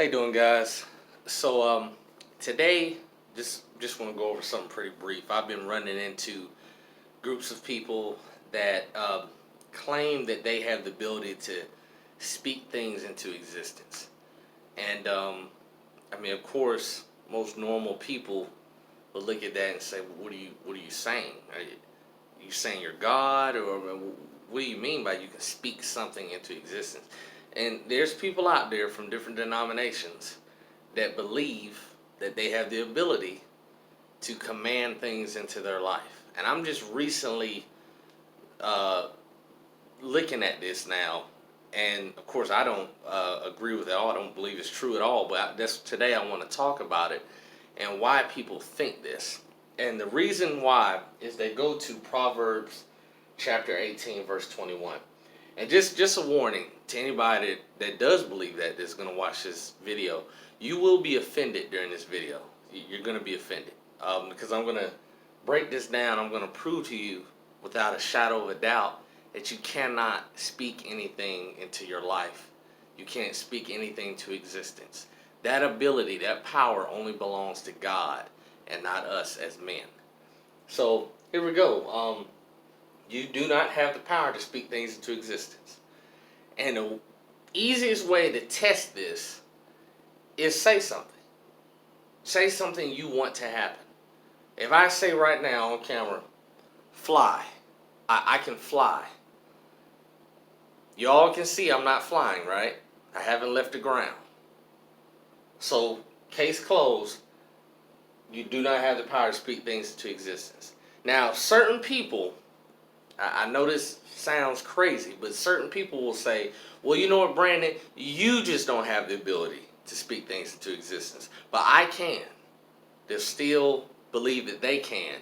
How you doing, guys? So today, just want to go over something pretty brief. I've been running into groups of people that claim that they have the ability to speak things into existence, and I mean, of course, most normal people will look at that and say, well, "What are you saying? Are you saying you're God, or what do you mean by you can speak something into existence?" And there's people out there from different denominations that believe that they have the ability to command things into their life. And I'm just recently uh, looking at this now, and of course I don't agree with it all. I don't believe it's true at all. But that's today I want to talk about it and why people think this. And the reason why is they go to Proverbs chapter 18, verse 21. And just a warning to anybody that does believe that is going to watch this video, you will be offended during this video. You're going to be offended because I'm going to break this down. I'm going to prove to you without a shadow of a doubt that you cannot speak anything into your life. You can't speak anything to existence. That ability, that power only belongs to God and not us as men. So here we go. You do not have the power to speak things into existence. And the easiest way to test this is say something. Say something you want to happen. If I say right now on camera, fly, I can fly. Y'all can see I'm not flying, right? I haven't left the ground. So, case closed, you do not have the power to speak things into existence. Now, certain people, I know this sounds crazy, but certain people will say, well, you know what, Brandon, you just don't have the ability to speak things into existence. But I can. They still believe that they can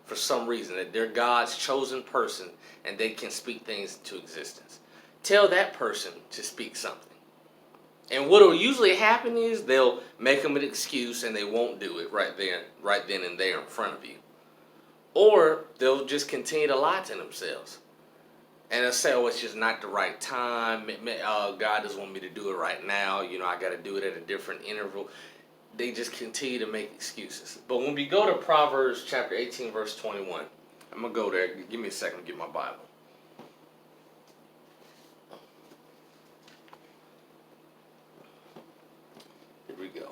for some reason, that they're God's chosen person and they can speak things into existence. Tell that person to speak something. And what will usually happen is they'll make them an excuse and they won't do it right then and there in front of you. Or they'll just continue to lie to themselves. And they'll say, oh, it's just not the right time. God doesn't want me to do it right now. You know, I got to do it at a different interval. They just continue to make excuses. But when we go to Proverbs chapter 18, verse 21, I'm going to go there. Give me a second to get my Bible. Here we go.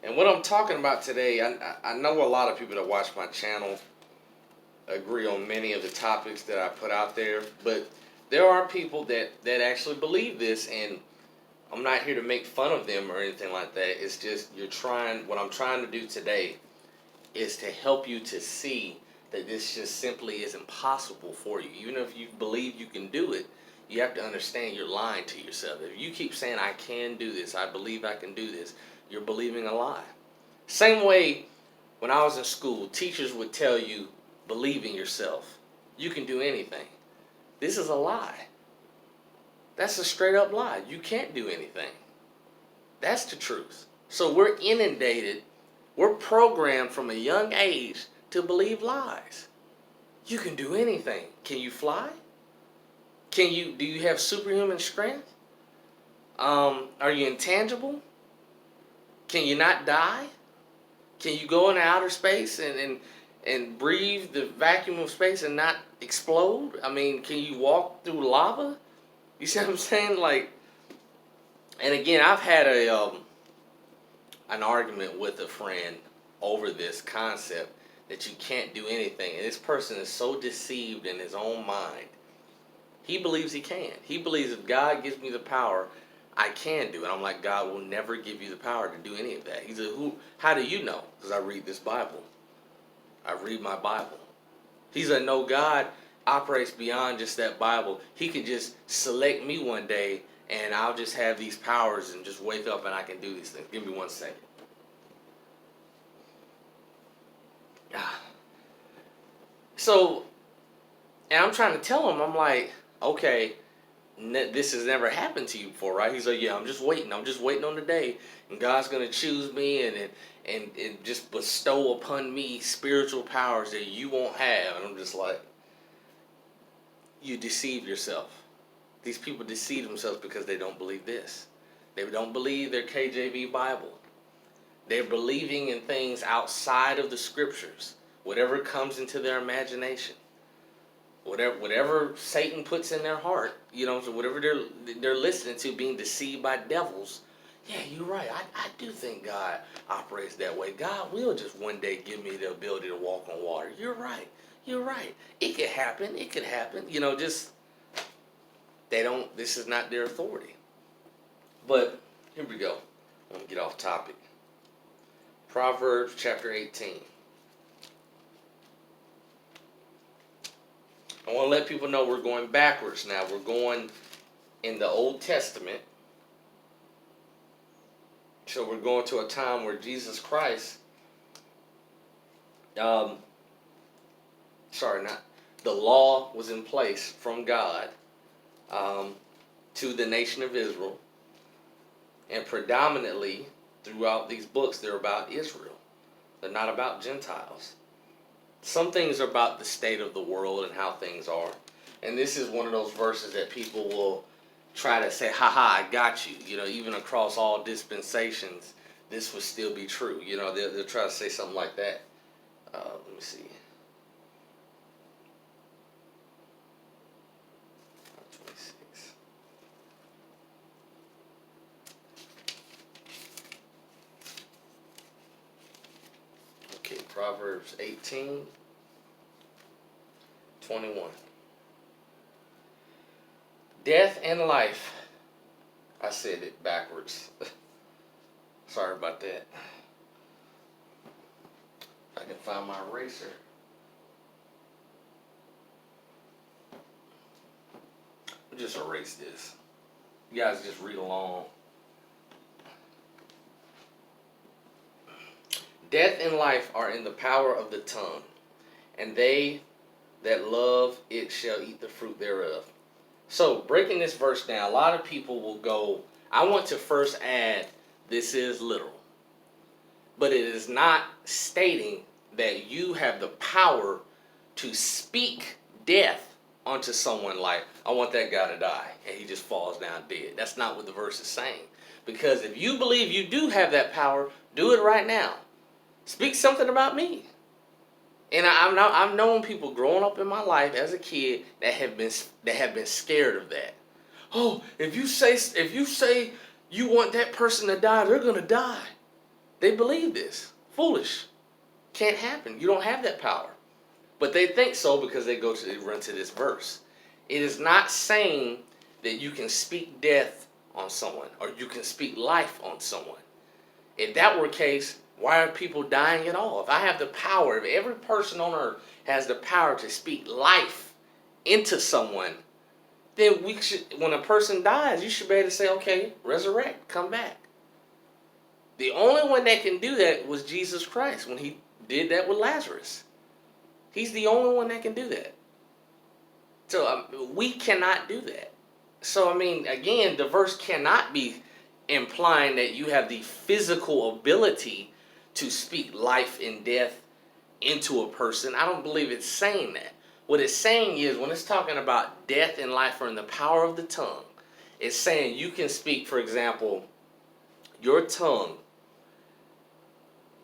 And what I'm talking about today, I know a lot of people that watch my channel agree on many of the topics that I put out there, but there are people that actually believe this, and I'm not here to make fun of them or anything like that. It's just what I'm trying to do today is to help you to see that this just simply isn't possible for you. Even if you believe you can do it, you have to understand you're lying to yourself. If you keep saying, I can do this, I believe I can do this, you're believing a lie. Same way when I was in school, teachers would tell you, believe in yourself. You can do anything. This is a lie. That's a straight up lie. You can't do anything. That's the truth. So we're inundated, we're programmed from a young age to believe lies. You can do anything. Can you fly? Do you have superhuman strength? Are you intangible? Can you not die? Can you go into outer space and breathe the vacuum of space and not explode? I mean, can you walk through lava? You see what I'm saying? Like, and again, I've had an argument with a friend over this concept that you can't do anything. And this person is so deceived in his own mind. He believes he can. He believes if God gives me the power, I can do it. I'm like, God will never give you the power to do any of that. He said, how do you know? Because I read this Bible. I read my Bible. He said, no, God operates beyond just that Bible. He could just select me one day and I'll just have these powers and just wake up and I can do these things. Give me 1 second. So, and I'm trying to tell him, I'm like, okay, this has never happened to you before, right? He's like, yeah, I'm just waiting on the day, and God's gonna choose me and just bestow upon me spiritual powers that you won't have. And I'm just like, you deceive yourself. These people deceive themselves because they don't believe this. They don't believe their KJV Bible. They're believing in things outside of the scriptures. Whatever comes into their imagination. Whatever Satan puts in their heart, so whatever they're listening to, being deceived by devils. Yeah, you're right. I do think God operates that way. God will just one day give me the ability to walk on water. You're right. You're right. It could happen. It could happen. Just they don't. This is not their authority. But here we go. I'm gonna get off topic. Proverbs chapter 18. I want to let people know we're going backwards now. We're going in the Old Testament. So we're going to a time where Jesus Christ, the law was in place from God to the nation of Israel. And predominantly throughout these books, they're about Israel. They're not about Gentiles. Some things are about the state of the world and how things are. And this is one of those verses that people will try to say, ha, I got you. Even across all dispensations, this would still be true. They'll try to say something like that. Let me see. 26. Okay, Proverbs 18, 21. Death and life. I said it backwards. Sorry about that. I can find my eraser. I'll just erase this. You guys just read along. Death and life are in the power of the tongue, and they that love it shall eat the fruit thereof. So, breaking this verse down, a lot of people will go, I want to first add, this is literal. But it is not stating that you have the power to speak death onto someone like, I want that guy to die, and he just falls down dead. That's not what the verse is saying. Because if you believe you do have that power, do it right now. Speak something about me. And I've known people growing up in my life as a kid that have been scared of that. Oh, if you say you want that person to die, they're gonna die. They believe this. Foolish. Can't happen. You don't have that power. But they think so because they run to this verse. It is not saying that you can speak death on someone or you can speak life on someone. If that were the case, why are people dying at all? If I have the power, if every person on earth has the power to speak life into someone, then when a person dies, you should be able to say, okay, resurrect, come back. The only one that can do that was Jesus Christ when he did that with Lazarus. He's the only one that can do that. So we cannot do that. So, again, the verse cannot be implying that you have the physical ability to speak life and death into a person. I don't believe it's saying that. What it's saying is, when it's talking about death and life are in the power of the tongue, it's saying you can speak, for example, your tongue.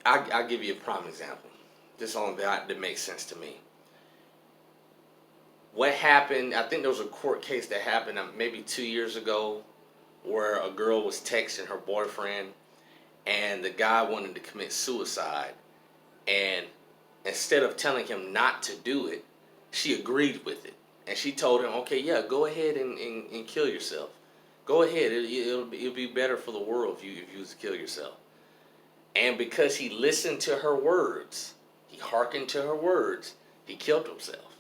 I'll give you a prime example. This only that makes sense to me. What happened, I think there was a court case that happened maybe 2 years ago where a girl was texting her boyfriend and the guy wanted to commit suicide, and instead of telling him not to do it, she agreed with it. And she told him, okay, yeah, go ahead and kill yourself. Go ahead, it'll be better for the world if you was to kill yourself. And because he listened to her words, he hearkened to her words, he killed himself.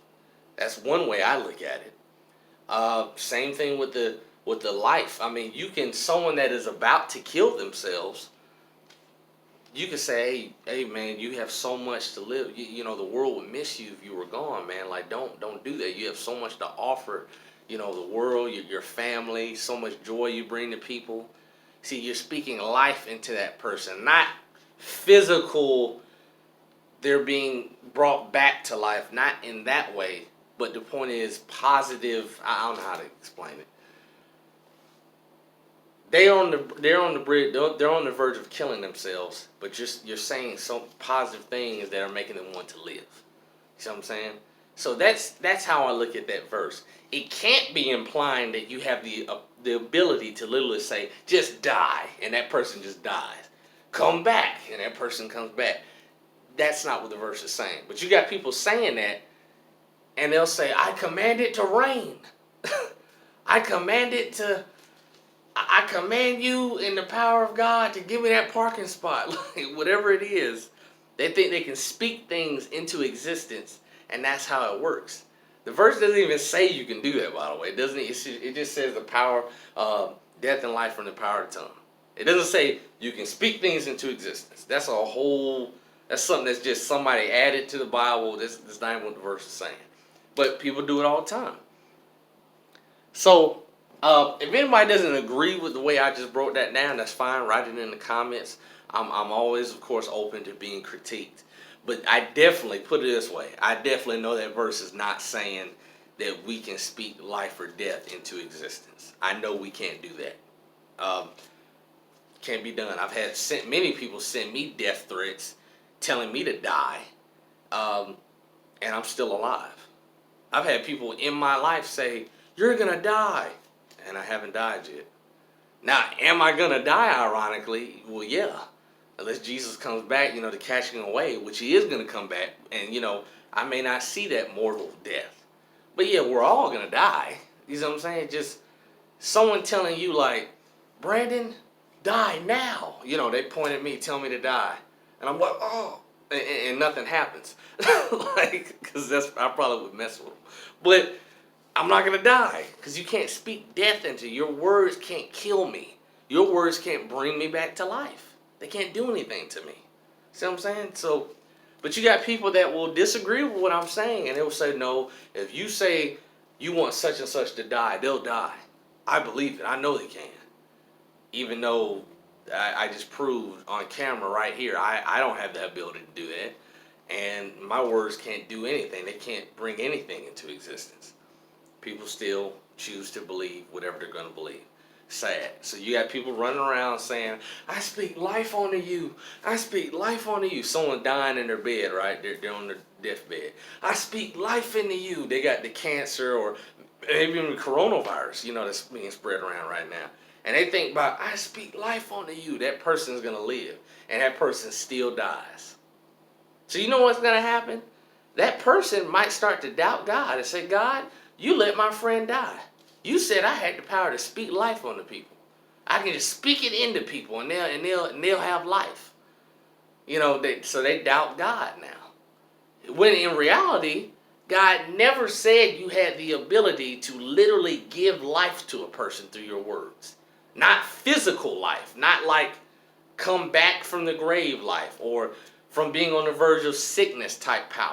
That's one way I look at it. Same thing with the life. Someone that is about to kill themselves, you can say, hey man, you have so much to live. You know, the world would miss you if you were gone, man. Like, don't do that. You have so much to offer, the world, your family, so much joy you bring to people. See, you're speaking life into that person, not physical, they're being brought back to life, not in that way, but the point is positive. I don't know how to explain it. They're on the bridge. They're on the verge of killing themselves, but you're saying some positive things that are making them want to live. You see what I'm saying? So that's how I look at that verse. It can't be implying that you have the ability to literally say just die and that person just dies, come back and that person comes back. That's not what the verse is saying. But you got people saying that, and they'll say, "I command it to rain. I command it to." I command you in the power of God to give me that parking spot. Like, whatever it is, they think they can speak things into existence, and that's how it works. The verse doesn't even say you can do that, by the way. It doesn't. It just says the power of death and life from the power of the tongue. It doesn't say you can speak things into existence. That's something that's just somebody added to the Bible. That's not even what the verse is saying. But people do it all the time. So, if anybody doesn't agree with the way I just broke that down, that's fine. Write it in the comments. I'm always, of course, open to being critiqued. But I definitely, put it this way, I definitely know that verse is not saying that we can speak life or death into existence. I know we can't do that. Can't be done. I've had many people send me death threats telling me to die, and I'm still alive. I've had people in my life say, "You're going to die." And I haven't died yet. Now, am I going to die, ironically? Well, yeah. Unless Jesus comes back, to catch him away, which he is going to come back. And, I may not see that mortal death. But, yeah, we're all going to die. You know what I'm saying? Just someone telling you, like, "Brandon, die now." They point at me, tell me to die. And I'm like, "Oh." And nothing happens. Because I probably would mess with them. But I'm not going to die, because you can't speak death into it. Your words can't kill me. Your words can't bring me back to life. They can't do anything to me. See what I'm saying? So, but you got people that will disagree with what I'm saying, and they will say, "No, if you say you want such and such to die, they'll die." I believe it. I know they can. Even though I just proved on camera right here, I don't have the ability to do that. And my words can't do anything. They can't bring anything into existence. People still choose to believe whatever they're going to believe. Sad. So you got people running around saying, "I speak life onto you. I speak life onto you." Someone dying in their bed, right? They're on their deathbed. "I speak life into you." They got the cancer or maybe even the coronavirus, that's being spread around right now. And they think about, "I speak life onto you." That person's going to live. And that person still dies. So you know what's going to happen? That person might start to doubt God and say, "God, you let my friend die. You said I had the power to speak life on the people. I can just speak it into people, and they'll have life." So they doubt God now. When in reality, God never said you had the ability to literally give life to a person through your words. Not physical life, not like come back from the grave life or from being on the verge of sickness type power.